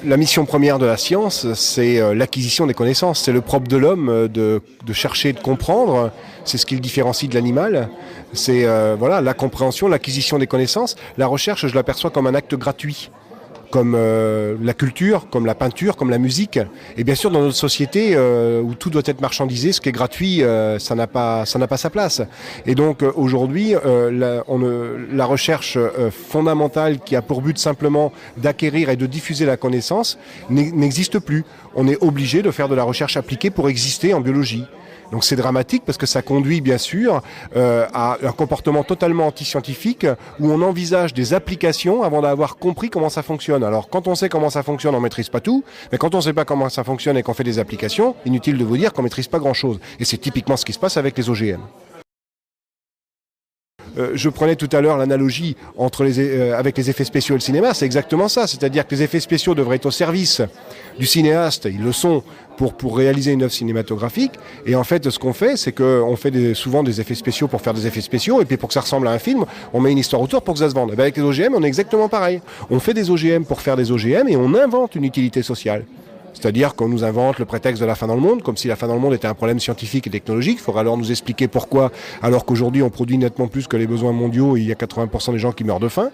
La mission première de la science, c'est l'acquisition des connaissances. C'est le propre de l'homme de chercher, de comprendre. C'est ce qui le différencie de l'animal. C'est la compréhension, l'acquisition des connaissances. La recherche, je l'aperçois comme un acte gratuit, comme la culture, comme la peinture, comme la musique. Et bien sûr, dans notre société où tout doit être marchandisé, ce qui est gratuit, ça n'a pas sa place. Et donc aujourd'hui, la recherche fondamentale qui a pour but simplement d'acquérir et de diffuser la connaissance n'existe plus. On est obligé de faire de la recherche appliquée pour exister en biologie. Donc c'est dramatique parce que ça conduit bien sûr à un comportement totalement anti-scientifique où on envisage des applications avant d'avoir compris comment ça fonctionne. Alors quand on sait comment ça fonctionne, on maîtrise pas tout, mais quand on sait pas comment ça fonctionne et qu'on fait des applications, inutile de vous dire qu'on maîtrise pas grand-chose. Et c'est typiquement ce qui se passe avec les OGM. Je prenais tout à l'heure l'analogie avec les effets spéciaux et le cinéma, c'est exactement ça. C'est-à-dire que les effets spéciaux devraient être au service du cinéaste, ils le sont pour réaliser une œuvre cinématographique. Et en fait, ce qu'on fait, c'est qu'on fait souvent des effets spéciaux pour faire des effets spéciaux, et puis pour que ça ressemble à un film, on met une histoire autour pour que ça se vende. Et bien avec les OGM, on est exactement pareil. On fait des OGM pour faire des OGM et on invente une utilité sociale. C'est-à-dire qu'on nous invente le prétexte de la fin dans le monde, comme si la fin dans le monde était un problème scientifique et technologique. Il faudra alors nous expliquer pourquoi, alors qu'aujourd'hui on produit nettement plus que les besoins mondiaux, et il y a 80% des gens qui meurent de faim.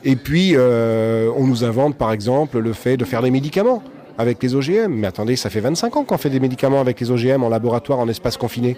Et puis on nous invente par exemple le fait de faire des médicaments avec les OGM. Mais attendez, ça fait 25 ans qu'on fait des médicaments avec les OGM en laboratoire, en espace confiné.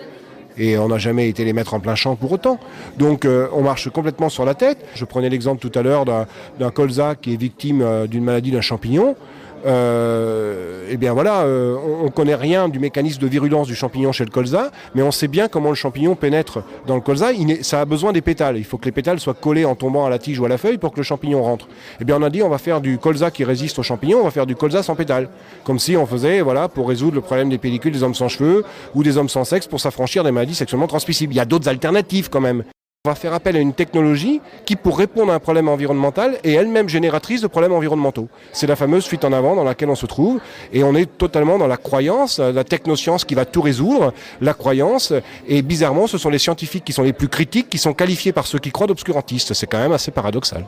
Et on n'a jamais été les mettre en plein champ pour autant. Donc on marche complètement sur la tête. Je prenais l'exemple tout à l'heure d'un colza qui est victime d'une maladie d'un champignon. Eh bien voilà, on connaît rien du mécanisme de virulence du champignon chez le colza, mais on sait bien comment le champignon pénètre dans le colza. Ça a besoin des pétales. Il faut que les pétales soient collés en tombant à la tige ou à la feuille pour que le champignon rentre. Eh bien on a dit on va faire du colza qui résiste au champignon, on va faire du colza sans pétales. Comme si on faisait, pour résoudre le problème des pellicules des hommes sans cheveux ou des hommes sans sexe pour s'affranchir des maladies sexuellement transmissibles. Il y a d'autres alternatives quand même. On va faire appel à une technologie qui, pour répondre à un problème environnemental, est elle-même génératrice de problèmes environnementaux. C'est la fameuse fuite en avant dans laquelle on se trouve, et on est totalement dans la croyance, la technoscience qui va tout résoudre, la croyance, et bizarrement, ce sont les scientifiques qui sont les plus critiques, qui sont qualifiés par ceux qui croient d'obscurantistes. C'est quand même assez paradoxal.